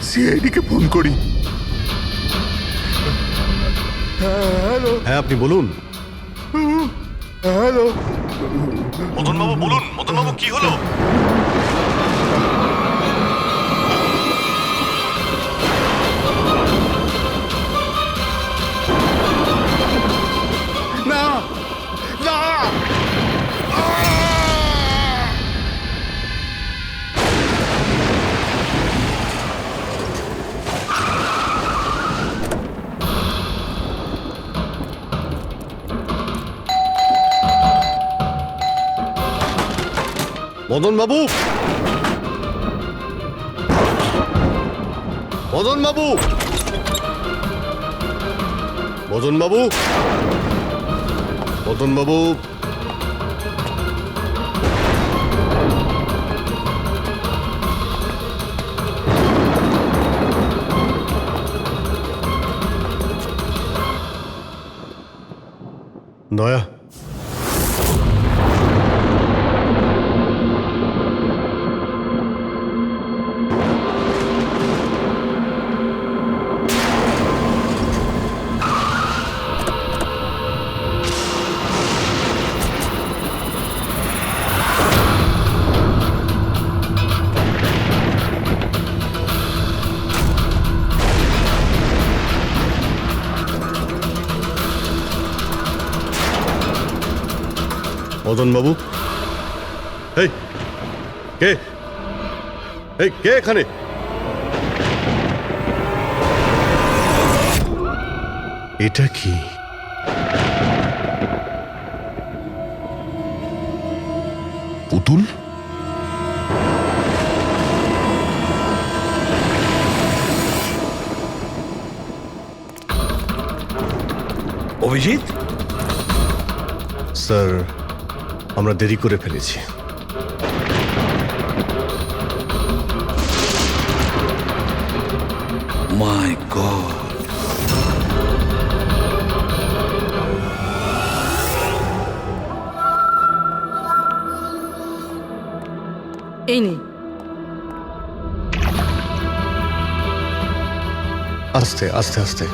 সিআইডিকে phone করি। Hello. হ্যাঁ, আপনি বলুন। হ্যালো। মদনবাবু বলুন। মদনবাবু, কি হলো? না না, মদনবাবু, মদনবাবু, মদনবাবু, মদনবাবু, দয়া, মদনবাবু, এই কে? এই কে এখানে? এটা কি? পুতুল? অভিজিৎ, স্যার, আমরা দেরি করে ফেলেছি। মাই গড, এই নে। আস্তে আস্তে আস্তে।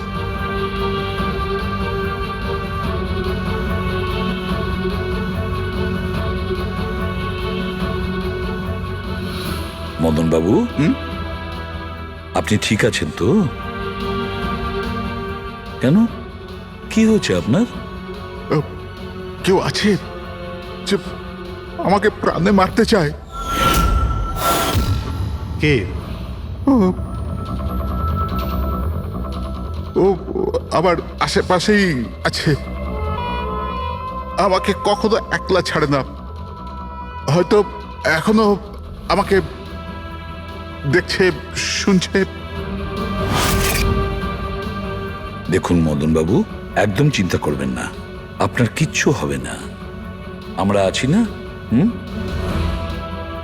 মদন বাবু, আপনি ঠিক আছেন তো? কেন, কি হয়েছে আপনার? কেউ আছে যে আমাকে প্রাণে মারতে চায়? কে? ও আবার আশেপাশেই আছে। আমাকে কখনো একলা ছাড়ে না। হয়তো এখনো আমাকে দেখছে, শুনছে। দেখুন মদন বাবু, একদম চিন্তা করবেন না, আপনার কিচ্ছু হবে না। আমরা আছি না?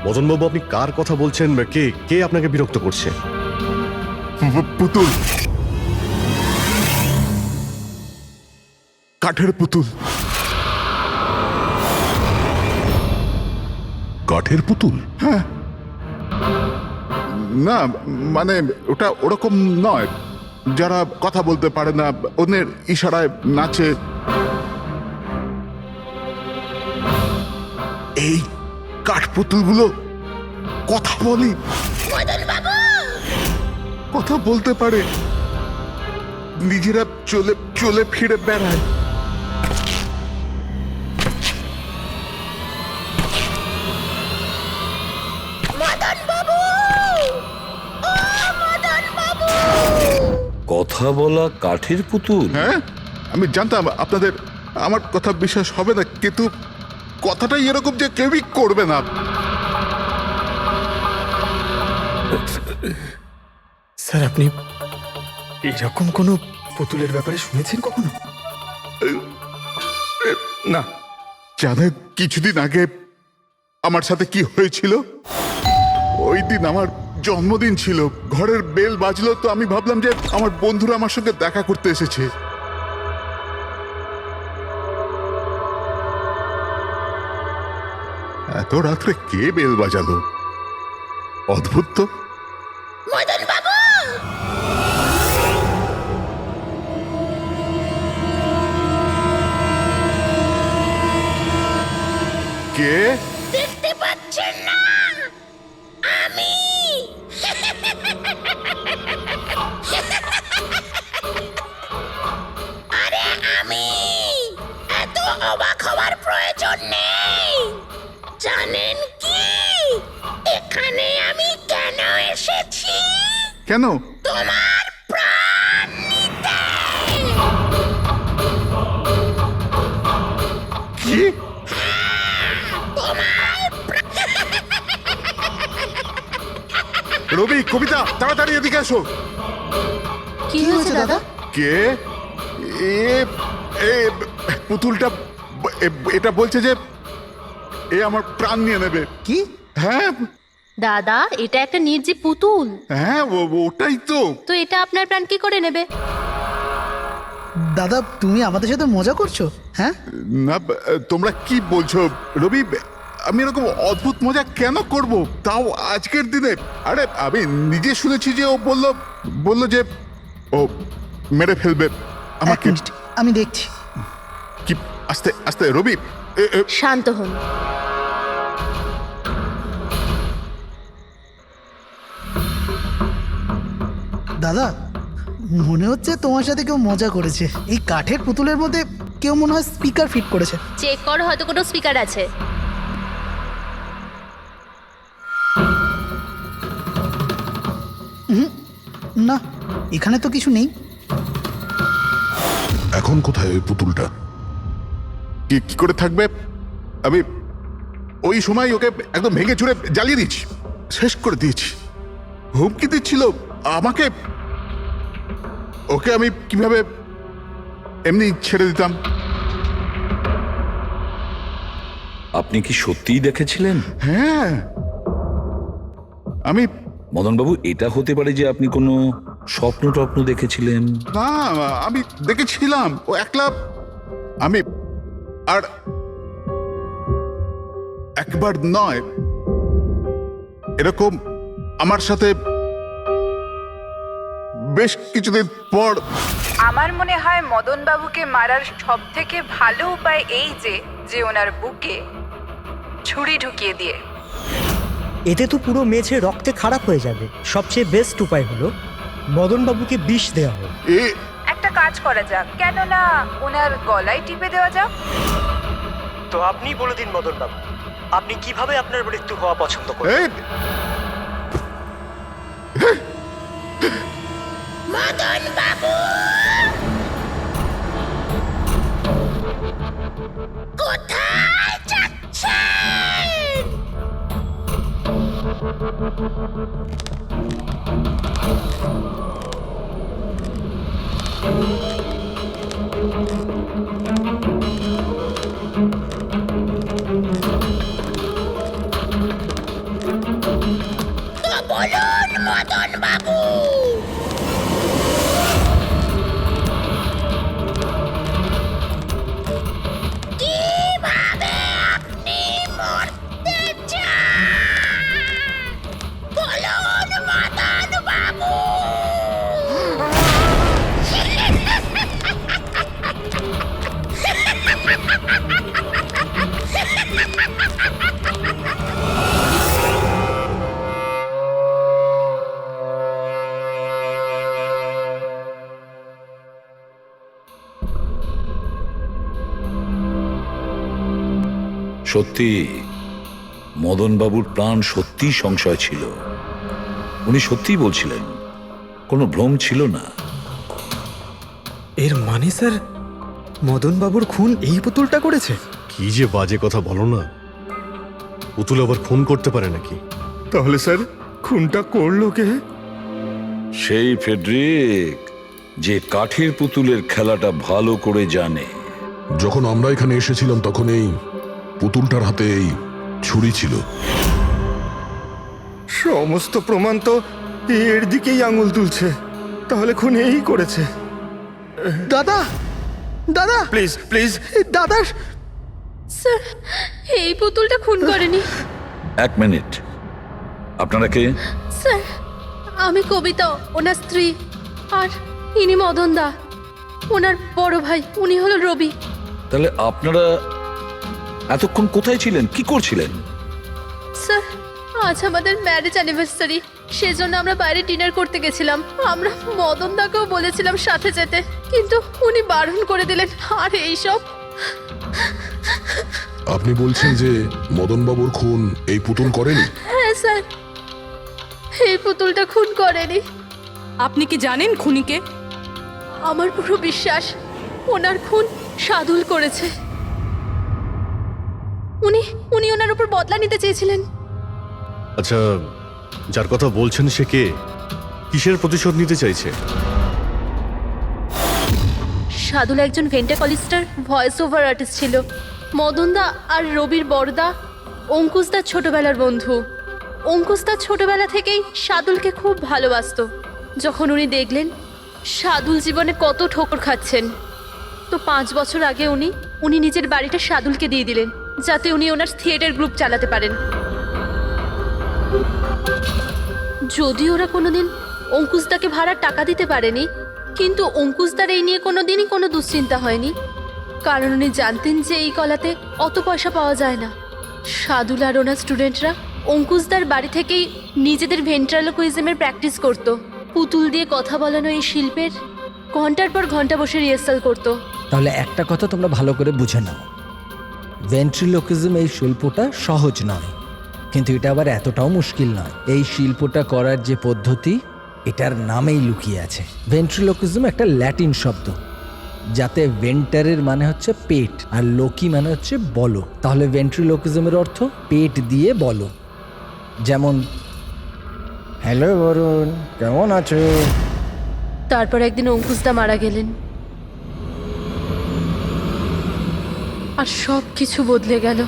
মদনবাবু, আপনি কার কথা বলছেন? কে কে আপনাকে বিরক্ত করছে? পুতুল, কাঠের পুতুল। কাঠের পুতুল? না মানে ওটা ওরকম নয়, যারা কথা বলতে পারে না, অন্যের ইশারায় নাচে। এই কাঠ পুতুলগুলো কথা বলে, কথা বলতে পারে, নিজেরা চলে চলে ফিরে বেড়ায়। কথা বলা কাঠের পুতুল? হ্যাঁ, আমি জানতাম আপনাদের আমার কথা বিশ্বাস হবে না, কিন্তু কথাটাই এরকম যে কেউই করবে না। স্যার, আপনি এরকম কোনো পুতুলের ব্যাপারে শুনেছেন কখনো? না। জানেন কিছুদিন আগে আমার সাথে কি হয়েছিল? ওই দিন আমার জন্মদিন ছিল, ঘরের বেল বাজলো, তো আমি ভাবলাম যে আমার বন্ধুরা আমার সঙ্গে দেখা করতে এসেছে। এত রাত্রে কে বেল বাজালো? অদ্ভুত তো। কে? দেখতে পাচ্ছেন না? আমি আরে আমি, এত অবাক হওয়ার প্রয়োজন নেই। জানেন কি এখানে আমি কেন এসেছি? কেন? তোমার প্রাণ নিতে। কি? রবি, কবিতা, তাড়াতাড়ি এদিকে আসো। কি হয়েছে দাদা? কে? এ এ পুতুলটা এটা বলছে যে এ আমার প্রাণ নিয়ে নেবে। কি? হ্যাঁ দাদা, এটা একটা নির্জীব পুতুল। হ্যাঁ, ওটাই তো। তো এটা আপনার প্রাণ কি করে নেবে? দাদা, তুমি আমাদের সাথে মজা করছো? হ্যাঁ, না, তোমরা কি বলছো রবি? আমি এরকম অদ্ভুত মজা কেন করব, তাও আজকের দিনে? আরে আমি নিজে শুনেছি যে ও বললো যে ও মেরে ফেলবে এক আমাকে। মিনিট, আমি দেখছি। কি? আস্তে আস্তে রবি। শান্ত হন। দাদা, মনে হচ্ছে তোমার সাথে কেউ মজা করেছে। এই কাঠের পুতুলের মধ্যে কেউ মনে হয় স্পিকার ফিট করেছে। চেক করো, হয়তো কোনো স্পিকার আছে। না, এখানে তো কিছু নেই। এখন কোথায় ওই পুতুলটা? কি করে থাকবে? আমি ওই সময় ওকে একদম ভেঙে চুরে জ্বালিয়ে দিয়েছি, শেষ করে দিয়েছি। হুমকি দিচ্ছিল আমাকে, ওকে আমি কিভাবে এমনি ছেড়ে দিতাম? আপনি কি সত্যিই দেখেছিলেন? হ্যাঁ, আমি মদনবাবু, এটা হতে পারে যে আপনি কোনো স্বপ্ন টপ্ন দেখেছিলেন। না, আমি দেখেছিলাম ও একলা। আমি আর একবার নয়, এরকম আমার সাথে বেশ কিছুদিন পর। আমার মনে হয় মদন বাবুকে মারার সব থেকে ভালো উপায় এই যে ওনার বুকে ছুরি ঢুকিয়ে দিয়ে। এতে তো পুরো মেঝে রক্তে খারাপ হয়ে যাবে। সবচেয়ে বেস্ট উপায় হলো মদনবাবুকে বিষ দেওয়া হোক। একটা কাজ করা যাক, কেন না ওনার গলায় টিপে দেওয়া যাক। তো আপনি বলে দিন মদনবাবু, আপনি কিভাবে আপনার মৃত্যু হওয়া পছন্দ করেন? মদন বাবু, কোথায় যাচ্ছেন? বাবু। কিভাবে আপনি মরতে চান বলুন মদন বাবু। সত্যি মদনবাবুর প্রাণ সত্যি সংশয় ছিল। উনি সত্যিই বলছিলেন, কোনো ভ্রম ছিল না। এর মানে স্যার মদন বাবুর খুন এই পুতুলটা করেছে? কি যে বাজে কথা বলো না, পুতুল আবার খুন করতে পারে নাকি? তাহলে স্যার খুনটা করলো কে? সেই ফেডরিক, যে কাঠের পুতুলের খেলাটা ভালো করে জানে। যখন আমরা এখানে এসেছিলাম তখন এই পুতুলটার হাতে এই ছুরি ছিল। সমস্ত প্রমাণ তো এর দিকেই আঙুল তুলছে। তাহলে খুন এই করেছে। দাদা, দাদা, প্লিজ প্লিজ দাদা, স্যার এই পুতুলটা খুন করেনি। এক মিনিট, আপনারা কে? স্যার আমি কবিতা, ওনার স্ত্রী, আর ইনি মদন দা, ওনার বড় ভাই। উনি হলো রবি। তাহলে আপনারা এতক্ষণ কোথায় ছিলেন, কি করছিলেন? স্যার আজ আমাদের ম্যারেজ অ্যানিভার্সারি, সেজন্য আমরা বাইরে ডিনার করতে গেছিলাম। আমরা মদন দাকেও বলেছিলাম সাথে যেতে, কিন্তু উনি বারণ করে দিলেন। আর এইসব আপনি বলছেন যে মদনবাবুর খুন এই পুতুল করেনি? হ্যাঁ স্যার, এই পুতুলটা খুন করেনি। আপনি কি জানেন খুনিকে? আমার পুরো বিশ্বাস ওনার খুন সাদুল করেছে। উনি উনি ওনার উপর বদলা নিতে চেয়েছিলেন। আচ্ছা, যার কথা বলছেন সে কে? কিসের প্রতিশোধ নিতে চাইছে? সাদুল একজন ভেন্টাকলিস্টার ভয়েস ওভার আর্টিস্ট ছিল। মদনদা আর রবির বড়দা অঙ্কুশদার ছোটবেলার বন্ধু। অঙ্কুশদা ছোটবেলা থেকেই সাদুলকে খুব ভালোবাসতো। যখন উনি দেখলেন সাদুল জীবনে কত ঠোকর খাচ্ছেন, তো 5 বছর আগে উনি নিজের বাড়িটা সাদুলকে দিয়ে দিলেন, যাতে উনি ওনার থিয়েটার গ্রুপ চালাতে পারেন। যদি ওরা কোনোদিন অঙ্কুশদাকে ভাড়ার টাকা দিতে পারেনি, কিন্তু অঙ্কুশদার এই নিয়ে কোনোদিনই কোনো দুশ্চিন্তা হয়নি, কারণ উনি জানতেন যে এই কলাতে অত পয়সা পাওয়া যায় না। সাদুল আর ওনার স্টুডেন্টরা অঙ্কুশদার বাড়ি থেকেই নিজেদের ভেন্ট্রালোকুইজমের প্র্যাকটিস করত। পুতুল দিয়ে কথা বলানো এই শিল্পের ঘন্টার পর ঘন্টা বসে রিহার্সাল করত। তাহলে একটা কথা তোমরা ভালো করে বুঝে নাও, ভেন্ট্রিলোকিজম এই শিল্পটা সহজ নয়, কিন্তু এটা আবার এতটাও মুশকিল নয়। এই শিল্পটা করার যে পদ্ধতি, এটার নামেই লুকিয়ে আছে। ভেন্ট্রিলোকিজম একটা ল্যাটিন শব্দ, যাতে ভেন্টারের মানে হচ্ছে পেট আর লোকি মানে হচ্ছে বলো। তাহলে ভেন্ট্রিলোকিজমের অর্থ পেট দিয়ে বলো। যেমন, হ্যালো বরুণ, কেমন আছো? তারপর একদিন অঙ্কুশদা মারা গেলেন, আর সব কিছু বদলে গেল।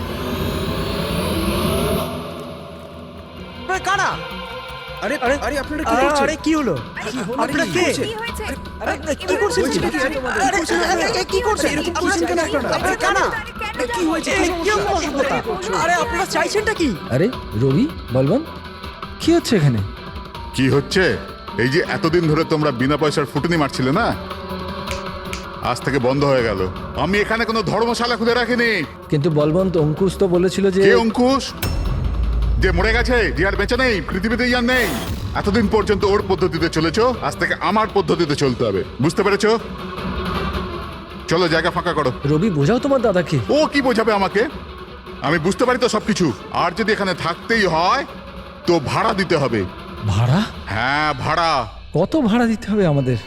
কারা? আরে আরে আরে আপনারা কি করছেন? আরে কি হলো? আপনারা কে? কি হয়েছে? আরে কি করছেন? কি করছেন? এরকম করছেন কেন আপনারা? আপনারা কারা? কি হয়েছে? আরে আপনারা চাইছেনটা কি? আরে রবি, বলবান, কি হচ্ছে এখানে? কি হচ্ছে? এই যে এতদিন ধরে তোমরা বিনা পয়সার ফুটনি মারছিলে না, আজ থেকে বন্ধ হয়ে গেল। আমি এখানে কোনো ধর্মশালা খুলে রাখিনি। কিন্তু বলবন্ত, অঙ্কুশ তো বলেছিল যে... কে অঙ্কুশ? যে মরে গেছে, যে আর বেঁচে নেই, পৃথিবীতে আর নেই। এতদিন পর্যন্ত ওর পদ্ধতিতে চলেছো, আজ থেকে আমার পদ্ধতিতে চলতে হবে, বুঝতে পেরেছো? চলো জায়গা ফাঁকা করো। রবি, বোঝাও তোমার দাদাকে। ও কি বোঝাবে আমাকে? আমি বুঝতে পারি তো সবকিছু। আর যদি এখানে থাকতেই হয় তো ভাড়া দিতে হবে। ভাড়া? হ্যাঁ ভাড়া। কত ভাড়া দিতে হবে আমাদের?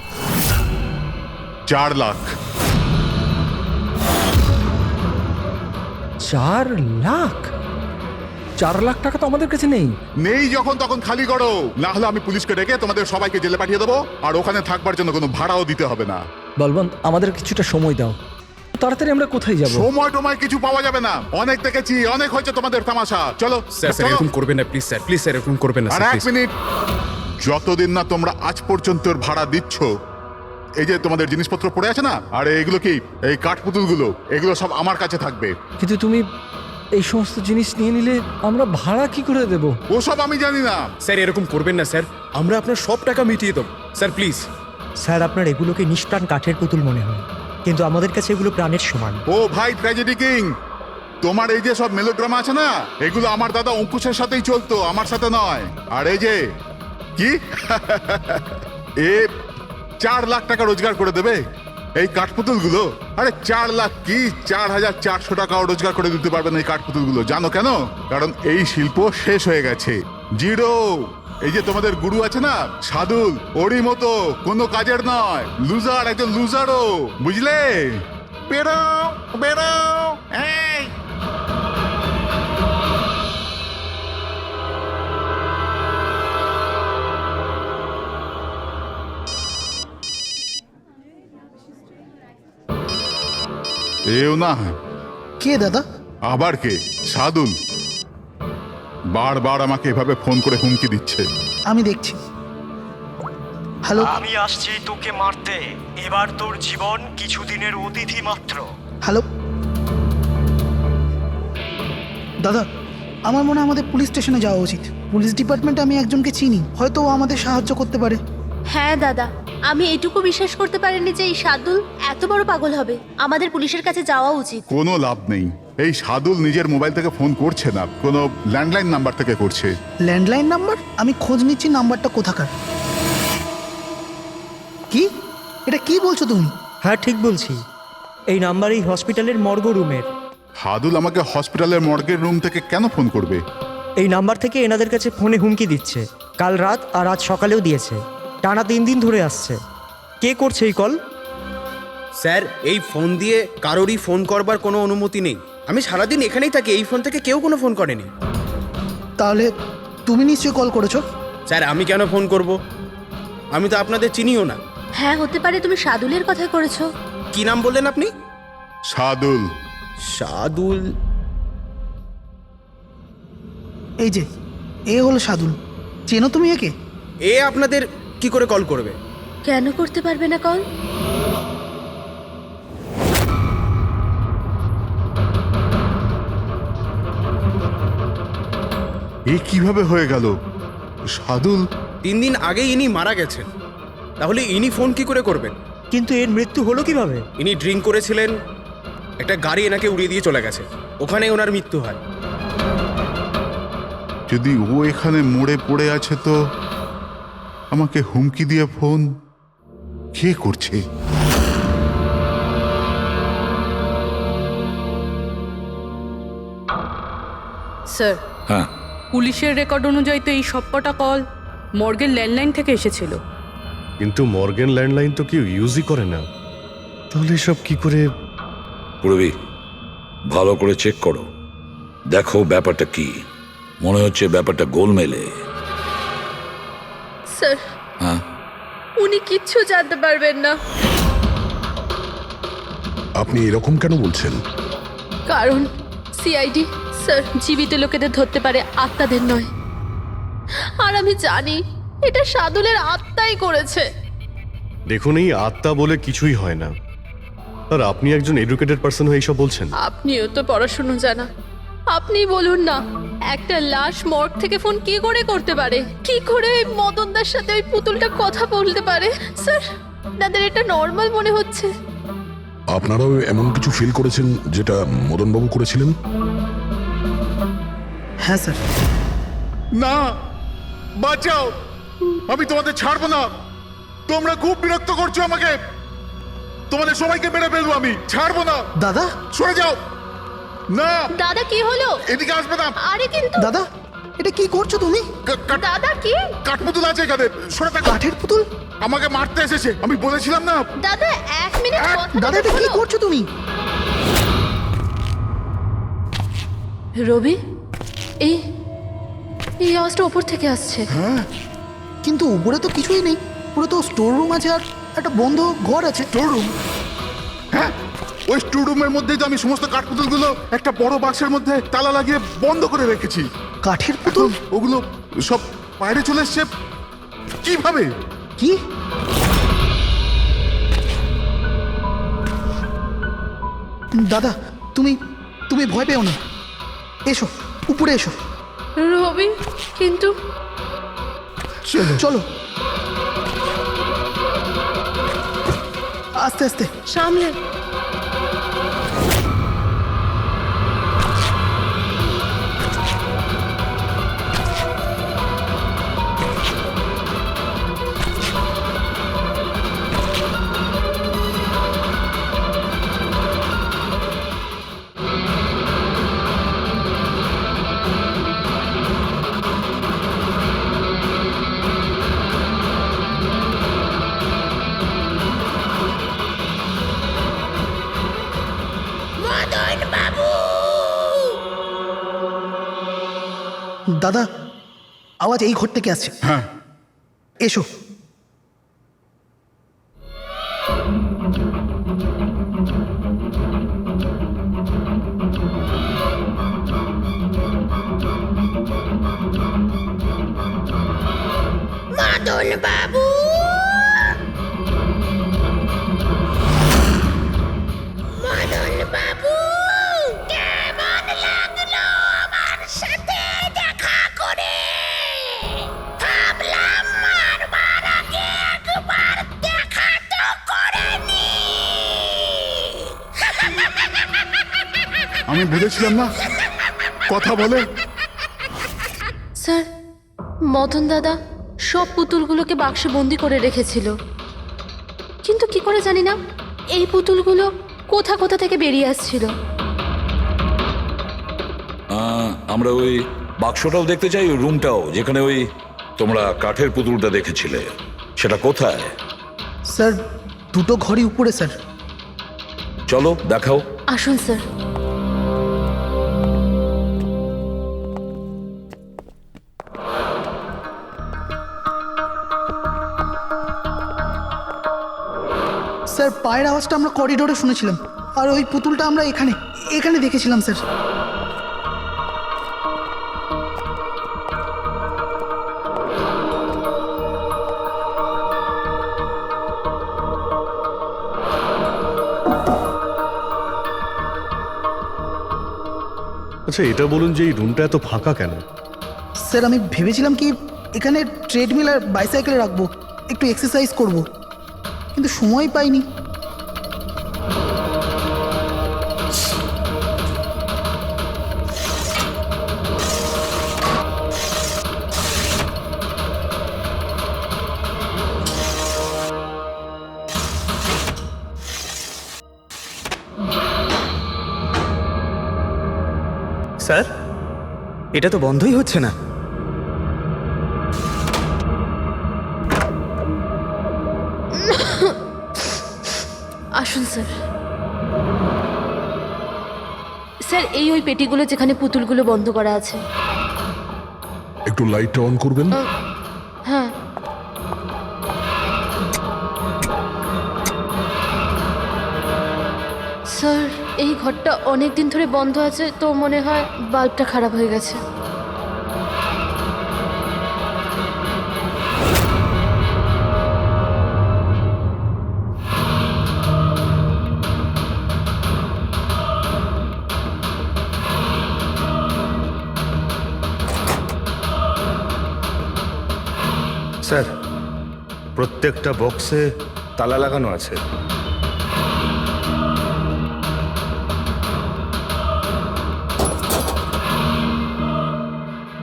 4 লাখ। 4 লাখ? 4 লাখ টাকা তো আমাদের কাছে নেই। নেই যখন তখন খালি করো, না হলে আমি পুলিশকে ডেকে তোমাদের সবাইকে জেলে পাঠিয়ে দেবো, আর ওখানে থাকবার জন্য কোনো ভাড়াও দিতে হবে না। বলবন্ত, আমাদের কিছুটা সময় দাও, তাড়াতাড়ি আমরা কোথায় যাব? সময় টময় কিছু পাওয়া যাবে না, অনেক দেখেছি, অনেক হয়েছে তোমাদের তামাশা। চলো স্যার স্যার এরকম করবেন না প্লিজ স্যার, প্লিজ স্যার এরকম করবেন না আর স্যার, 1 মিনিট। যতদিন না তোমরা আজ পর্যন্ত ওর ভাড়া দিচ্ছ, এই যে তোমাদের জিনিসপত্র পড়ে আছে না, আর এগুলো কি, এই কাঠপুতুলগুলো, এগুলো সব আমার কাছে থাকবে। কিন্তু তুমি এই সমস্ত জিনিস নিয়ে নিলে আমরা ভাড়া কি করে দেব? ওসব আমি জানি না। স্যার এরকম করবেন না স্যার, আমরা আপনার সব টাকা মিটিয়ে দেবো স্যার, প্লিজ। স্যার আপনার এগুলোকে নিষ্প্রাণ কাঠের পুতুল মনে হয়, কিন্তু আমাদের কাছে এগুলো প্রাণের সমান। ও ভাই ট্র্যাজেডি কিং, তোমার এই যে সব মেলোড্রামা আছে না, এগুলো আমার দাদা অঙ্কুশের সাথেই চলতো, আমার সাথে নয়। আর এই যে কি এ 4 লাখ টাকা রোজগার করে দেবে এই কাঠপুতুলগুলো। আরে 4 লাখ কি, 4,400 টাকাও রোজগার করে দিতে পারবেন এই কাঠপুতুলগুলো। জানো কেন? কারণ এই শিল্প শেষ হয়ে গেছে, জিরো। এই যে তোমাদের গুরু আছে না সাদুল, ওরই মতো কোনো কাজের নয়, লুজার, একজন লুজারও, বুঝলে? বেরো বেরো, এই এও না। কে দাদা? আবার কে? সাদুল বারবার আমাকে এভাবে ফোন করে হুমকি দিচ্ছে। আমি দেখছি। হ্যালো। আমি আসছি তোকে মারতে, এবার তোর জীবন কিছুদিনের অতিথি মাত্র। হ্যালো দাদা, আমার মনে হয় আমাদের পুলিশ স্টেশনে যাওয়া উচিত। পুলিশ ডিপার্টমেন্টে আমি একজনকে চিনি, হয়তো ও আমাদের সাহায্য করতে পারে। হ্যাঁ দাদা, আমি এটুকু বিশ্বাস করতে পারিনি যে এই সাদুল এত বড় পাগল হবে। আমাদের পুলিশের কাছে যাওয়া উচিত। কোনো লাভ নেই, এই সাদুল নিজের মোবাইল থেকে ফোন করছে না, কোনো ল্যান্ডলাইন নাম্বার থেকে করছে। Landline number? আমি খোঁজ নিচ্ছি নাম্বারটা কোথাকার। কি? এটা কি বলছো তুমি? হ্যাঁ ঠিক বলছি, এই নাম্বার এই হসপিটালের মর্গ রুমের। সাদুল আমাকে হসপিটালের মর্গের রুম থেকে কেন ফোন করবে? এই নাম্বার থেকে এনাদের কাছে ফোনে হুমকি দিচ্ছে, কাল রাত আর আজ সকালেও দিয়েছে, টানা 3 দিন ধরে আসছে। কে করছে এই কল? স্যার এই ফোন দিয়ে কারোরই ফোন করবার কোনো অনুমতি নেই। আমি সারাদিন এখানেই থাকি, এই ফোন থেকে কেউ কোনো ফোন করেনি। তাহলে তুমি নিশ্চয়ই কল করেছো। স্যার আমি কেন ফোন করব? আমি তো আপনাদের চিনিও না। হ্যাঁ হতে পারে তুমি সাদুলের কথা করেছো। কি নাম বললেন আপনি? সাদুল। সাদুল? এই যে এ হলো সাদুল, চেনো তুমি একে? এ আপনাদের কি করে কল করবে? কেন করতে পারবে না কল? এ কিভাবে হয়ে গেল? সাদুল 3 দিন আগে ইনি মারা গেছেন, তাহলে ইনি ফোন কি করে করবেন? কিন্তু এর মৃত্যু হলো কিভাবে? ইনি ড্রিঙ্ক করেছিলেন, একটা গাড়ি এনাকে উড়িয়ে দিয়ে চলে গেছে, ওখানেই ওনার মৃত্যু হয়। যদি ও এখানে মরে পড়ে আছে, তো আমাকে হুমকি দিয়ে ফোন কে করছে? স্যার, হ্যাঁ, পুলিশের রেকর্ড অনুযায়ী তো এই সবকটা কল মর্গের ল্যান্ডলাইন থেকে এসেছিল। কিন্তু মর্গেন ল্যান্ডলাইন তো কেউ ইউজই করে না, তাহলে সব কি করে? পূর্বী ভালো করে চেক করো, দেখো ব্যাপারটা কি। মনে হচ্ছে ব্যাপারটা গোলমেলে। স্যার হ্যাঁ, উনি কিচ্ছু জানতে পারবেন না, আপনি এরকম কেন বলছেন? কারণ সিআইডি স্যার জীবিত লোকেদের ধরতে পারে, আত্মাদের নয়। আর আমি জানি এটা সাদুলের আত্মাই করেছে। দেখুন, এই আত্মা বলে কিছুই হয় না। আর আপনি একজন এডুকেটেড পার্সন হয়ে এইসব বলছেন? আপনিও তো পড়াশুনো জানা, আপনি বলুন না, একটা লাশ মর্গ থেকে ফোন কি করে করতে পারে? কি করে ওই মদনদার সাথে ওই পুতুলটা কথা বলতে পারে? স্যার তাদের এটা নর্মাল মনে হচ্ছে। আপনারাও এমন কিছু ফিল করেছেন যেটা মদনবাবু করেছিলেন? হ্যাঁ স্যার। না, বাঁচাও, আমি তোমাদের ছাড়বো না। তোমরা খুব বিরক্ত করছো আমাকে, তোমাদের সবাইকে মেরে ফেলবো আমি, ছাড়বো না। দাদা, সরে যাও। না, দাদা কি হলো? এদিকে আসবে না। আরে কিন্তু দাদা এটা কি করছো তুমি? দাদা কি? কাঠপুতুল আছে এখানে, সরে থাকো। কাঠের পুতুল? আমাকে মারতে এসেছে, আমি বলেছিলাম না। দাদা 1 মিনিট কথা দাদা এটা কি শোনো। করছো তুমি? রবি, এই এই আওয়াজটা উপর থেকে আসছে। হ্যাঁ, কিন্তু উপরে তো কিছুই নেই, পুরো তো স্টোর রুম আছে আর একটা বন্ধ ঘর আছে। Store room? হ্যাঁ, ওই স্টোর রুমের মধ্যেই তো আমি সমস্ত কাঠপুতুলগুলো একটা বড় বাক্সের মধ্যে তালা লাগিয়ে বন্ধ করে রেখেছি। কাঠের পুতুল? ওগুলো সব বাইরে চলে এসছে। কিভাবে? কি? দাদা, তুমি তুমি ভয় পেও না, এসো উপরে এসো। রবি, কিন্তু চলো আস্তে আস্তে। সামলে। মদন বাবু, দাদা, আওয়াজ এই ঘর থেকে আসছে। হ্যাঁ, এসো। মদন বাবু, মদন বাবু, কেমন লাগলো আমার সাথে দেখা করে? ভাবলাম মারবার আগে একবার দেখা তো করে নি। আমি বুঝেছিলাম না কথা বলে। স্যার, মদন দাদা সব পুতুলগুলোকে বাক্সে বন্দি করে রেখেছিল, কিন্তু কি করে জানি না এই পুতুলগুলো কোথা কোথা থেকে বেরিয়ে আসছিল। আমরা ওই বাক্সটাও দেখতে চাই, ওই রুমটাও যেখানে ওই তোমরা কাঠের পুতুলটা দেখেছিলে, সেটা কোথায়? স্যার, দুটো ঘরই উপরে স্যার। চলো দেখাও। আসুন স্যার। স্যার, পায়ের আওয়াজটা আমরা করিডোরে শুনেছিলাম, আর ওই পুতুলটা আমরা এখানে এখানে দেখেছিলাম স্যার। আচ্ছা, এটা বলুন যে এই রুমটা এত ফাঁকা কেন? স্যার, আমি ভেবেছিলাম কি এখানে ট্রেডমিল আর বাইসাইকেল রাখবো, একটু এক্সারসাইজ করব, কিন্তু সময় পাইনি। স্যার, এটা তো বন্ধই হচ্ছে না। আসুন স্যার। স্যার, এই ওই পেটিগুলো যেখানে পুতুলগুলো বন্ধ করা আছে। একটু লাইটটা অন করবেন? হ্যাঁ। স্যার, এই ঘরটা অনেক দিন ধরে বন্ধ আছে, তো মনে হয় বাল্বটা খারাপ হয়ে গেছে। স্যার, প্রত্যেকটা বক্সে তালা লাগানো আছে।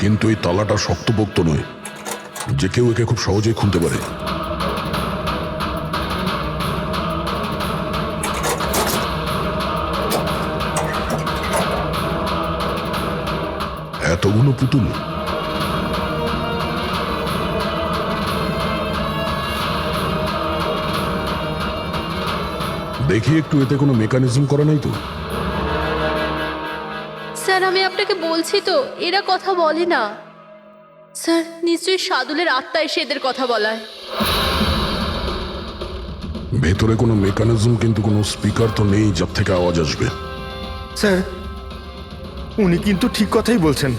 কিন্তু এই তালাটা শক্তপোক্ত নয়, যে কেউ একে খুব সহজেই খুলতে পারে। এতগুলো পুতুল, দেখি একটু, এতে কোনো মেকানিজম করা নাই তো? স্যার, আমি আপনাকে বলছি তো, এরা কথা বলে না। স্যার, নিশ্চয়ই সাদুলের আত্মা এসে এদের কথা বলায়। ভেতরে কোনো মেকানিজম কিন্তু কোনো স্পিকার তো নেই যার থেকে আওয়াজ আসবে। স্যার, উনি কিন্তু ঠিক কথাই বলছেন।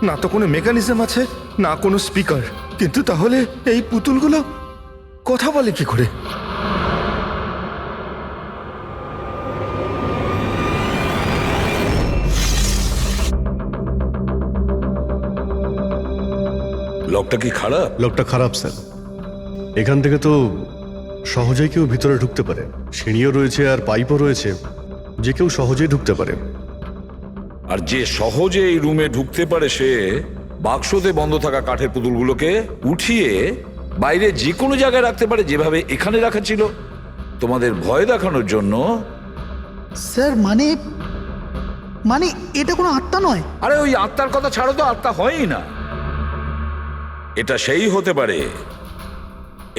না তো কোনো মেকানিজম আছে, না কোনো স্পিকার। কিন্তু তাহলে এই পুতুলগুলো কথা বলে কি করে? লকটা কি খারাপ? লোকটা খারাপ স্যার। এখান থেকে তো সহজেই কেউ ভিতরে ঢুকতে পারে। সিঁড়িও রয়েছে আর পাইপও রয়েছে, যে কেউ সহজেই ঢুকতে পারে। আর যে সহজে এই রুমে ঢুকতে পারে সে বাক্সতে বন্ধ থাকা কাঠের পুতুলগুলোকে উঠিয়ে বাইরে যে কোনো জায়গায় রাখতে পারে, যেভাবে এখানে রাখা ছিল তোমাদের ভয় দেখানোর জন্য। স্যার মানে মানে এটা কোনো আত্মা নয়। আরে ওই আত্মার কথা ছাড়ো তো, আত্মা হয়ই না। এটা সেই হতে পারে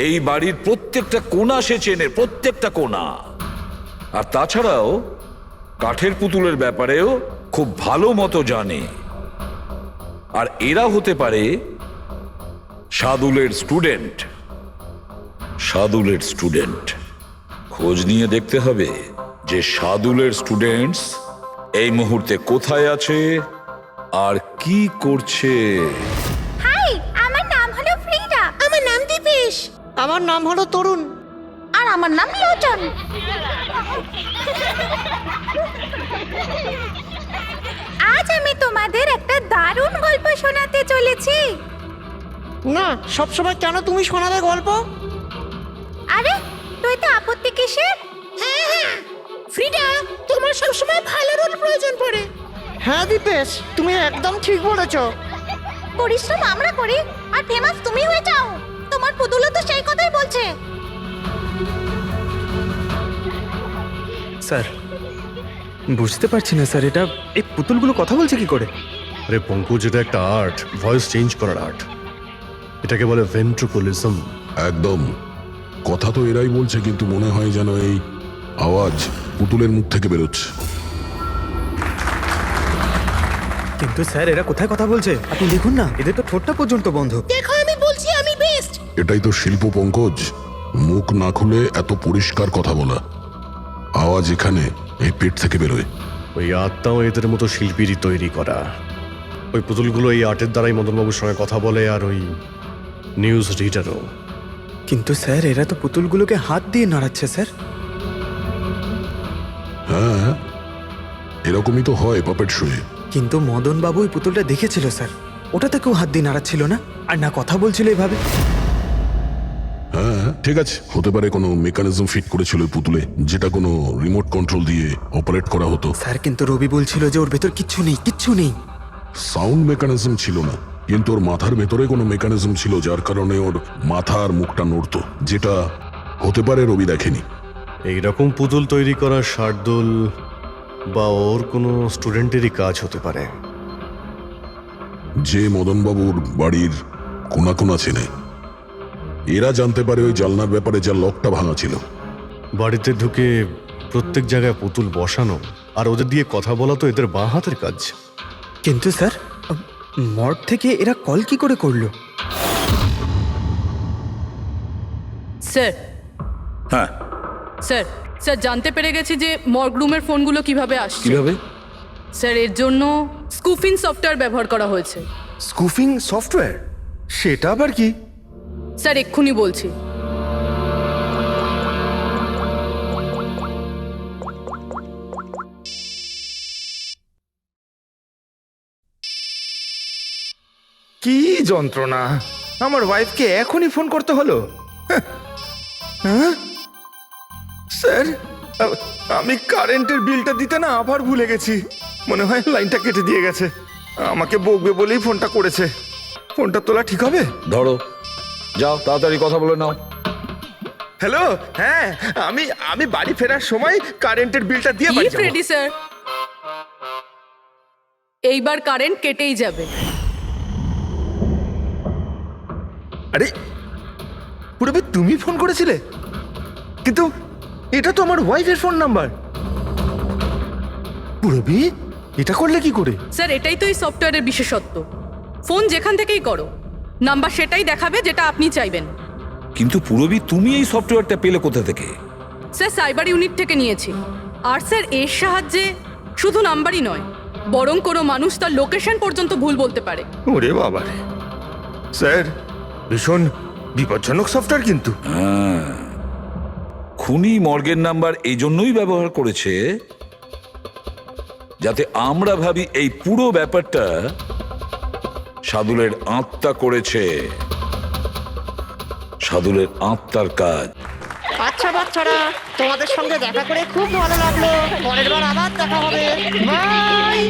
এই বাড়ির প্রত্যেকটা কোণা সে চেনে, প্রত্যেকটা কোণা। আর তাছাড়াও কাঠের পুতুলের ব্যাপারেও খুব ভালো মতো জানে। আর এরা হতে পারে সাদুলের স্টুডেন্ট। সাদুলের স্টুডেন্ট খোঁজ নিয়ে দেখতে হবে যে সাদুলের স্টুডেন্টস এই মুহূর্তে কোথায় আছে আর কি করছে। হাই, আমার নাম হলো ফ্রিডা। আমার নাম দীপেশ। আমার নাম হলো তরুণ। আর আমার নাম লোচন। আজ আমি তোমাদের একটা দারুণ গল্প শোনাতে চলেছি। না, সবসময় কেন তুমি শোনাবে গল্প? আরে তুই তো আপত্তি কিসের? হ্যাঁ হ্যাঁ ফ্রিডা, তোমার সবসময় ভালো রোল প্রয়োজন পড়ে। হ্যাঁ দীপেশ, তুমি একদম ঠিক বলেছো। পরিশ্রম আমরা করি আর ফেমাস তুমি হয়ে যাও। তোমার পুতুলও তো সেই কথাই বলছে। স্যার বুঝতে পারছি না স্যার, এটা এই পুতুলগুলো কথা বলছে কি করে? আরে পঙ্কজ, এটা একটা আর্ট, ভয়েস চেঞ্জ করার আর্ট। এটাকে বলে ভেন্ট্রিকুলিজম। একদম। কথা তো এরাই বলছে, কিন্তু মনে হয় যেন এই আওয়াজ পুতুলের মুখ থেকে বেরোচ্ছে। কিন্তু স্যার এরা কোথায় কথা বলছে? আপনি দেখুন না, এদের তো ঠোঁটটা পর্যন্ত বন্ধ। দেখো আমি বলছি আমি বেস্ট। এটাই তো শিল্প পঙ্কজ, মুখ না খুলে এত পরিষ্কার কথা বলা। আওয়াজ এখানে এই পেট থেকে বেরোয়। ওই আত্মাও এদের মতো শিল্পীরই তৈরি করা। ওই পুতুলগুলো এই আর্টের দ্বারাই মদনবাবুর সঙ্গে কথা বলে, আর ওই নিউজ রিডারও। কিন্তু স্যার এরা তো পুতুলগুলোকে হাত দিয়ে নাড়াচ্ছে স্যার। হ্যাঁ, এরকমই তো হয় পাপেট শোয়ে। কিন্তু মদন বাবু ওই পুতুলটা দেখেছিল স্যার, ওটাতে কেউ হাত দিয়ে নাড়াচ্ছিল না, আর না কথা বলছিল এভাবে। হ্যাঁ ঠিক আছে, হতে পারে কোনো মেকানিজম ফিট করেছিল ওই পুতুলে, যেটা কোনো রিমোট কন্ট্রোল দিয়ে অপারেট করা হতো। স্যার কিন্তু রবি বলছিল যে ওর ভেতর কিচ্ছু নেই, কিচ্ছু নেই। সাউন্ড মেকানিজম ছিল না, কিন্তু ওর মাথার ভেতরে কোনো মেকানিজম ছিল, যার কারণে ওর মাথা আর মুখটা নড়তো, যেটা হতে পারে রবি দেখেনি। এইরকম পুতুল তৈরি করা শার্দুল বা ওর কোনো স্টুডেন্টেরই কাজ হতে পারে, যে মদনবাবুর বাড়ির কোনা কোনা চেনে। এরা জানতে পারে ওই জানলার ব্যাপারে, যার লকটা ভাঙা ছিল। বাড়িতে ঢুকে প্রত্যেক জায়গায় পুতুল বসানো আর ওদের দিয়ে কথা বলা তো এদের বাঁ হাতের কাজ। কিন্তু স্যার মর্গ থেকে এরা কল কি করে করলো? স্যার হ্যাঁ স্যার স্যার জানতে পেরে গেছি যে মর্গ রুমের ফোনগুলো কিভাবে আসছে। কিভাবে? স্যার এর জন্য স্কুফিং সফটওয়্যার ব্যবহার করা হয়েছে। স্কুফিং সফটওয়্যার? সেটা আবার কি? স্যার এক্ষুনি বলছি। কি যন্ত্রণা! আমার ওয়াইফকে এখনই ফোন করতে হলো। হ্যাঁ স্যার, আমি কারেন্টের বিলটা দিতে না আবার ভুলে গেছি। মনে হয় লাইনটা কেটে দিয়ে গেছে। আমাকে বকবে বলেই ফোনটা করেছে। ফোনটা তোলা ঠিক হবে? ধরো, যাও তাড়াতাড়ি কথা বলে নাও। হ্যালো, হ্যাঁ আমি বাড়ি ফেরার সময় কারেন্টের বিলটা দিয়ে বাড়ি যাব। রেডি স্যার, এইবার কারেন্ট কেটেই যাবে। আরে পুরবি, তুমি ফোন করেছিলে? কিন্তু এটা তো আমার ওয়াইফের ফোন নাম্বার। পুরবি, এটা করলে কি করে? স্যার এটাই তো এই সফটওয়্যারের বিশেষত্ব। ফোন যেখান থেকেই করো, নাম্বার সেটাই দেখাবে যেটা আপনি চাইবেন। কিন্তু পুরবি, তুমি এই সফটওয়্যারটা পেলে কোথা থেকে? স্যার সাইবার ইউনিট থেকে নিয়েছি। আর স্যার এর সাহায্যে শুধু নাম্বারই নয়, বরং কোনো মানুষ তার লোকেশন পর্যন্ত ভুল বলতে পারে। ওরে বাবা রে! স্যার, ভীষণ বিপজ্জনক সফটওয়্যার কিন্তু। খুনি মর্গের নাম্বার এই জন্যই ব্যবহার করেছে যাতে আমরা ভাবি এই পুরো ব্যাপারটা সাদুলের আত্মা করেছে, সাদুলের আত্মার কাজ। আচ্ছা বাচ্চারা, তোমাদের সঙ্গে দেখা করে খুব ভালো লাগলো। পরের বার আবার দেখা হবে। বাই।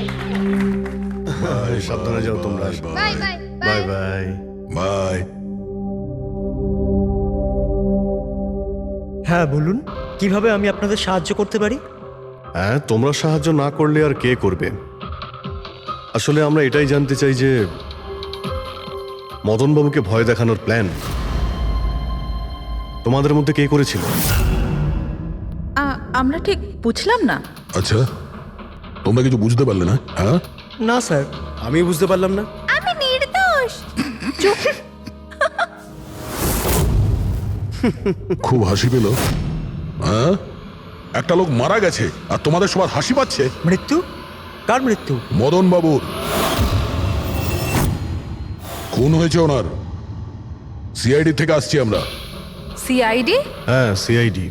সাবধানে যাও তোমরা। Bye bye bye bye. Bye. হ্যাঁ বলুন, কিভাবে আমি আপনাদের সাহায্য করতে পারি? হ্যাঁ, তোমরা সাহায্য না করলে আর কে করবে? আসলে আমরা এটাই জানতে চাই যে মদনবাবুকে ভয় দেখানোর প্ল্যান তোমাদের মধ্যে কে করেছিল? আমরা ঠিক বুঝলাম না। আচ্ছা, তোমরা কিছু বুঝতে পারলে না? হ্যাঁ, না স্যার। আমি বুঝতে পারলাম না। আমি নির্দোষ। খুব হাসি পেল। হ্যাঁ, একটা লোক মারা গেছে আর তোমাদের সবার হাসি পাচ্ছে। মৃত্যু? কার মৃত্যু? মদন বাবুর খুন হয়েছে ওনার। সিআইডি থেকে আসছি আমরা। সিআইডি? হ্যাঁ, সিআইডি।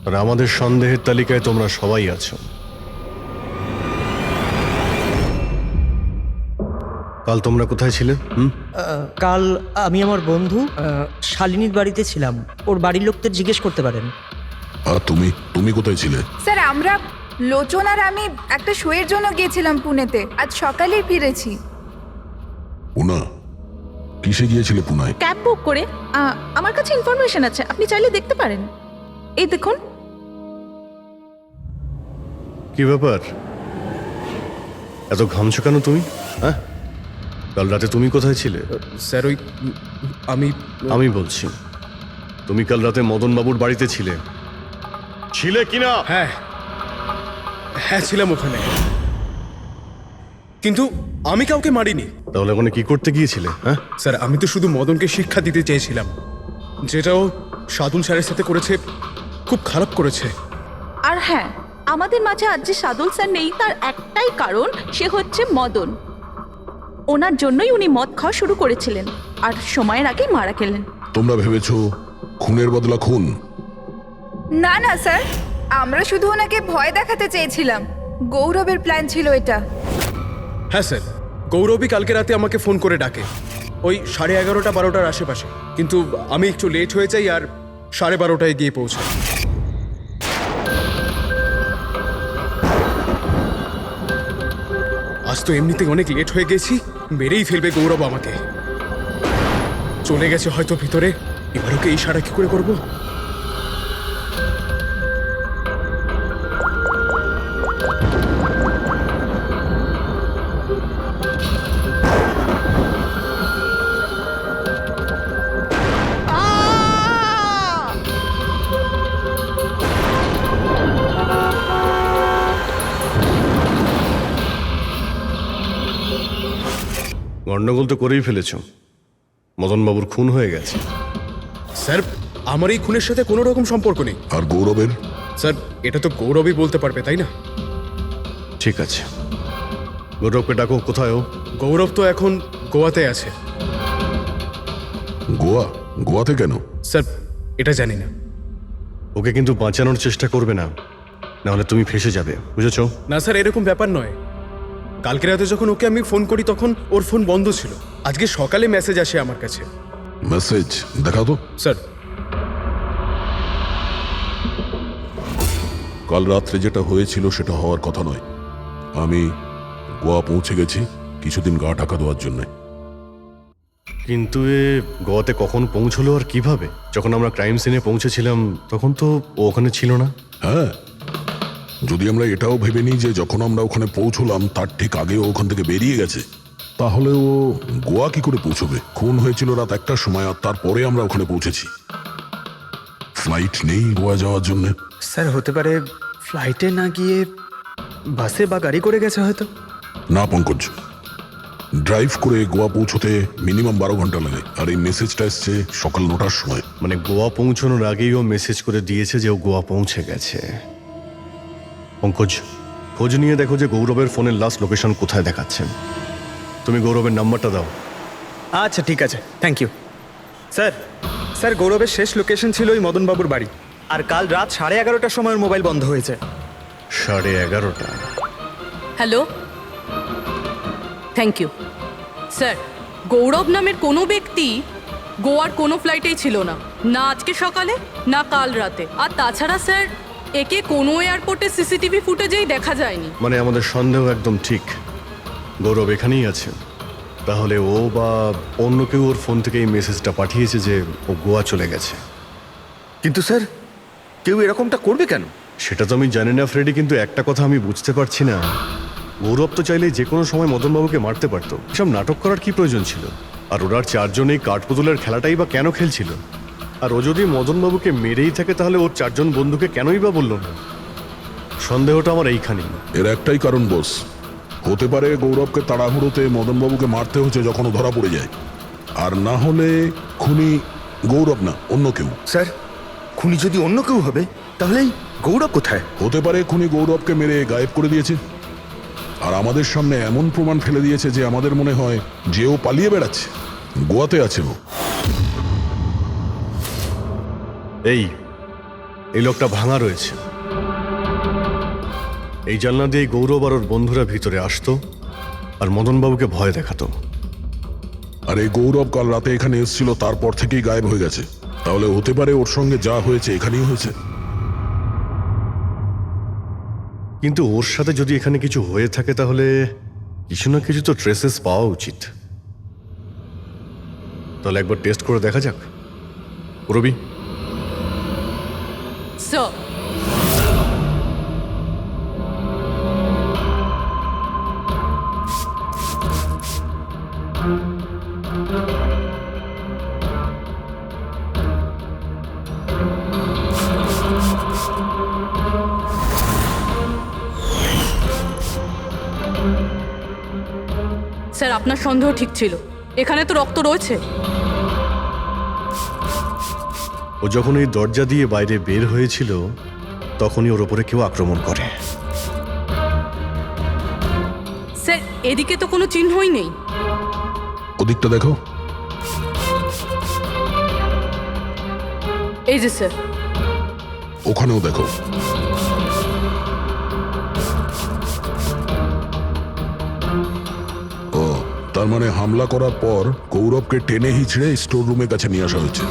আর আমাদের সন্দেহের তালিকায় তোমরা সবাই আছো। কাল তোমরা কোথায় ছিলে? কাল আমি আমার বন্ধু শালিনীর বাড়িতে ছিলাম। ওর বাড়ির লোকদের জিজ্ঞেস করতে পারেন। আর তুমি তুমি কোথায় ছিলে? স্যার আমরা লোচন আর আমি একটা শোয়ের জন্য গিয়েছিলাম পুনেতে, আজ সকালেই ফিরেছি। পুনা? কিসে গিয়েছিলে পুনায়? ক্যাব বুক করে। আমার কাছে ইনফরমেশন আছে, আপনি চাইলে দেখতে পারেন। এই দেখুন। কি ব্যাপার, এত ঘামছো কেন তুমি? হ্যাঁ, কাল রাতে তুমি কোথায় ছিলে? স্যার ওই আমি বলছি, তুমি কাল রাতে মদনবাবুর বাড়িতে ছিলে কিনা? হ্যাঁ হ্যাঁ ছিলাম ওখানে, কিন্তু আমি কাউকে মারিনি। তাহলে ওখানে কি করতে গিয়েছিলে? হ্যাঁ স্যার, আমি তো শুধু মদনকে শিক্ষা দিতে চেয়েছিলাম। যেটাও সাদুল স্যারের সাথে করেছে, খুব খারাপ করেছে। আর হ্যাঁ, আমাদের মাঝে আজ যে সাদুল স্যার নেই তার একটাই কারণ, সে হচ্ছে মদন। ওনার জন্যই উনি মদ খাওয়া শুরু করেছিলেন আর সময়ের আগেই মারা গেলেন। তোমরা ভেবেছো খুনের বদলা খুন? না না স্যার, আমরা শুধু ওনাকে ভয় দেখাতে চেয়েছিলাম। গৌরবের প্ল্যান ছিল এটা। হ্যাঁ স্যার, গৌরবই কালকে রাতে আমাকে ফোন করে ডাকে ওই 11:30-12টার আশেপাশে, কিন্তু আমি একটু লেট হয়ে যাই আর 12:30টায় গিয়ে পৌঁছাই। আজ তো এমনিতেই অনেক লেট হয়ে গেছি, মেরেই ফেলবে গৌরব আমাকে। চলে গেছে হয়তো ভিতরে, এবার ওকে ইশারা কি করে করবো? গন্ডগোল তো করেই ফেলেছ, মদনবাবুর খুন হয়ে গেছে। স্যার, আমার এই খুনের সাথে কোনো রকম সম্পর্ক নেই। আর গৌরবের? স্যার, এটা তো গৌরবই বলতে পারবে, তাই না? ঠিক আছে, গৌরবকে ডাকো। কোথায় ও? গৌরব তো এখন গোয়াতে আছে। গোয়া? গোয়াতে কেন? স্যার, এটা জানি না। ওকে কিন্তু বাঁচানোর চেষ্টা করবে না, নাহলে তুমি ফেসে যাবে, বুঝেছো? না স্যার, এরকম ব্যাপার নয়। কালকে রাতে যখন ওকে আমি ফোন করি তখন ওর ফোন বন্ধ ছিল। আজকে সকালে মেসেজ আসে আমার কাছে। মেসেজ দেখাও তো। স্যার, কাল রাত্রে যেটা হয়েছিল সেটা হওয়ার কথা নয়। আমি গোয়া পৌঁছে গেছি কিছুদিন গা ঢাকা দেওয়ার জন্য। কিন্তু এ গোয়াতে কখন পৌঁছলো আর কিভাবে? যখন আমরা ক্রাইম সিনে পৌঁছেছিলাম তখন তো ও ওখানে ছিল না। হ্যাঁ, যদি আমরা এটাও ভেবে নিই যে যখন আমরা ওখানে পৌঁছলাম তার ঠিক আগে ও ওখান থেকে বেরিয়ে গেছে, তাহলে ও গোয়া কি করে পৌঁছবে? খুন হয়েছিল রাত 1টার সময় আর তারপরে আমরা ওখানে পৌঁছেছি। ফ্লাইট নেই গোয়া যাওয়ার জন্য। স্যার, হতে পারে ফ্লাইটে না গিয়ে বাসে বা গাড়ি করে গেছে হয়তো। না পঙ্কজ, ড্রাইভ করে গোয়া পৌঁছতে মিনিমাম 12 ঘন্টা লাগে, আর এই মেসেজটা এসছে সকাল 9টার সময়। মানে গোয়া পৌঁছানোর আগেই ও মেসেজ করে দিয়েছে যে ও গোয়া পৌঁছে গেছে। পঙ্কজ, খোঁজ নিয়ে দেখো যে গৌরবের ফোনের লাস্ট লোকেশন কোথায় দেখাচ্ছে। তুমি গৌরবের নাম্বারটা দাও, আচ্ছা ঠিক আছে, থ্যাংক ইউ। স্যার স্যার গৌরবের শেষ লোকেশন ছিল ওই মদনবাবুর বাড়ি, আর কাল রাত 11:30টার সময় ওর মোবাইল বন্ধ হয়েছে। 11:30। Hello, thank you sir. Gaurav নামের কোনো ব্যক্তি গোয়ার কোনো ফ্লাইটেই ছিল না, না আজকে সকালে না কাল রাতে। আর তাছাড়া স্যার, একে কোনো এয়ারপোর্টে সিসিটিভি ফুটেজেই দেখা যায়নি। মানে আমাদের সন্দেহ একদম ঠিক, গৌরব এখানেই আছে। তাহলে ও বা অন্য কেউ ওর ফোন থেকে এই মেসেজটা পাঠিয়েছে যে ও গোয়া চলে গেছে। কিন্তু স্যার, কেউ এরকমটা করবে কেন? সেটা তো আমি জানি না ফ্রেডি, কিন্তু একটা কথা আমি বুঝতে পারছি না, গৌরব তো চাইলে যে কোনো সময় মদনবাবুকে মারতে পারতো। এসব নাটক করার কি প্রয়োজন ছিল? আর ওরার চারজন এই কাঠপুতুলের খেলাটাই বা কেন খেলছিল? আর ও যদি মদনবাবুকে মেরেই থাকে তাহলে ওর চারজন বন্ধুকে কেনই বা বললো না? সন্দেহটা আমার এইখানেই। এর একটাই কারণ বস, হতে পারে গৌরবকে তাড়াহুড়োতে মদনবাবুকে মারতে হচ্ছে যখন ও ধরা পড়ে যায়। আর না হলে খুনি গৌরব না, অন্য কেউ। স্যার, খুনি যদি অন্য কেউ হবে তাহলে এই গৌরব কোথায়? হতে পারে খুনি গৌরবকে মেরে গায়েব করে দিয়েছে, আর আমাদের সামনে এমন প্রমাণ ফেলে দিয়েছে যে আমাদের মনে হয় যে ও পালিয়ে বেড়াচ্ছে, গোয়াতে আছে ও। এই লোকটা ভাঙা রয়েছে। এই জানলা দিয়ে গৌরব আর ওর বন্ধুরা ভিতরে আসতো আর মদনবাবুকে ভয় দেখাতো। আর এই গৌরব কাল রাতে এখানে এসেছিল, তারপর থেকেই গায়েব হয়ে গেছে। তাহলে হতে পারে ওর সঙ্গে যা হয়েছে এখানেই হয়েছে। কিন্তু ওর সাথে যদি এখানে কিছু হয়ে থাকে তাহলে কিছু না কিছু তো ট্রেসেস পাওয়া উচিত। তাহলে একবার টেস্ট করে দেখা যাক। রবি, স্যার, স্যার আপনার সন্দেহ ঠিক ছিল, এখানে তো রক্ত রয়েছে। ও যখন এই দরজা দিয়ে বাইরে বের হয়েছিল তখনই ওর ওপরে কেউ আক্রমণ করে। স্যার এদিকে তো কোনো চিহ্নই নেই। ওদিকটা দেখো। এই যে স্যার, ওখানেও দেখো। ও, তার মানে হামলা করার পর গৌরবকে টেনে হিচড়ে স্টোর রুমের কাছে নিয়ে আসা হয়েছে।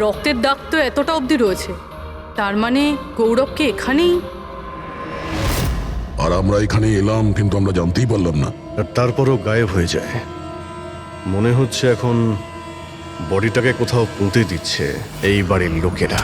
রক্তের দাগ তো এতটা অবধি রয়েছে, তার মানে গৌরবকে এখানেই। আর আমরা এখানে এলাম কিন্তু আমরা জানতেই পারলাম না। আর তারপরও গায়েব হয়ে যায়। মনে হচ্ছে এখন বডিটাকে কোথাও পুঁতে দিচ্ছে এই বাড়ির লোকেরা।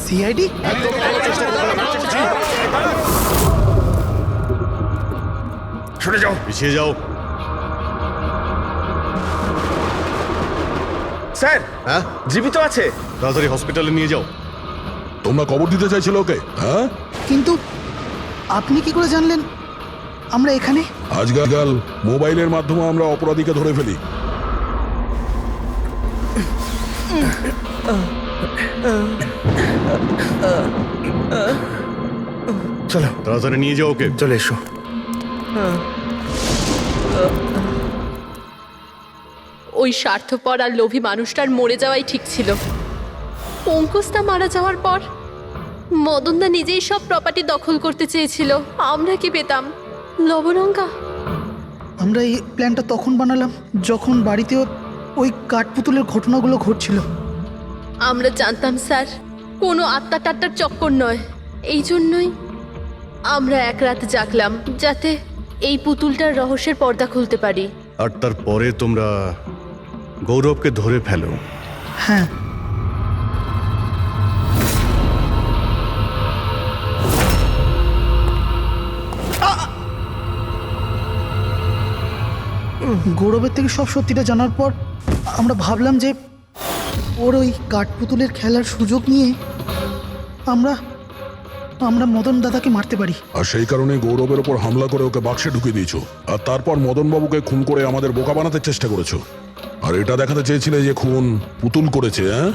সিআইডি? সরে যাও। পিছিয়ে যাও। স্যার, হ্যাঁ, জীবিত আছে। তাড়াতাড়ি হসপিটালে নিয়ে যাও। তোমরা কবর দিতে চাইছিল ওকে? হ্যাঁ, কিন্তু আপনি কি করে জানলেন আমরা এখানে? আজকাল মোবাইলের মাধ্যমে আমরা অপরাধীকে ধরে ফেলি। চলো তাড়াতাড়ি নিয়ে যাও ওকে। চলে এসো। ওই স্বার্থপর আর লোভী মানুষটার মরে যাওয়াই ঠিক ছিল। অঙ্কুশদা মারা যাওয়ার পর মদনদা নিজেই সব প্রপার্টি দখল করতে চেয়েছিল। আমরা কি পেতাম? লবণঙ্গা। আমরা এই প্ল্যানটা তখন বানালাম যখন বাড়িতে ওই কাঠপুতুলের ঘটনাগুলো ঘটছিল। আমরা জানতাম স্যার কোনো আত্মা টাত্মার চক্কর নয়, এই জন্যই আমরা এক রাত জাগলাম যাতে এই পুতুলটার রহস্যের পর্দা খুলতে পারি। আর তারপরে তোমরা গৌরবকে ধরে ফেলো। হ্যাঁ, গৌরবের থেকে সব সত্যিটা জানার পর আমরা ভাবলাম যে ওর ওই কাঠপুতুলের খেলার সুযোগ নিয়ে আমরা আমরা মদন দাদাকে মারতে পারি। আর সেই কারণে গৌরবের ওপর হামলা করে ওকে বাক্সে ঢুকিয়ে দিয়েছো, আর তারপর মদনবাবুকে খুন করে আমাদের বোকা বানাতে চেষ্টা করেছো। আর এটা দেখাতে চেয়েছিলে যে খুন পুতুল করেছে। হ্যাঁ,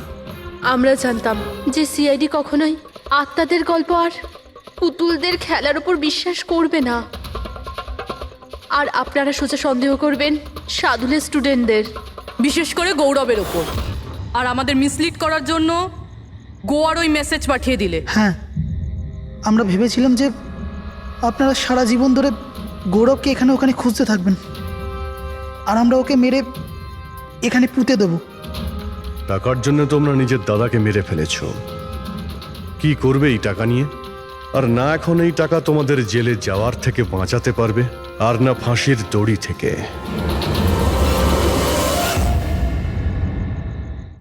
আমরা জানতাম যে সিআইডি কখনোই আত্মাদের গল্প আর পুতুলদের খেলার উপর বিশ্বাস করবে না, আর আপনারা সোজা সন্দেহ করবেন সাদুলের স্টুডেন্টদের, বিশেষ করে গৌরবের ওপর। আর আমাদের মিসলিড করার জন্য গোয়ার ওই মেসেজ পাঠিয়ে দিলে। হ্যাঁ, আমরা ভেবেছিলাম যে আপনারা সারা জীবন ধরে গৌরবকে এখানে ওখানে খুঁজতে থাকবেন, আর আমরা ওকে মেরে এখানে পুঁতে দেবো। টাকার জন্য তোমরা নিজের দাদাকে মেরে ফেলেছ। কি করবে এই টাকা নিয়ে? আর না এখন এই টাকা তোমাদের জেলে যাওয়ার থেকে বাঁচাতে পারবে, আর না ফাঁসির দড়ি থেকে।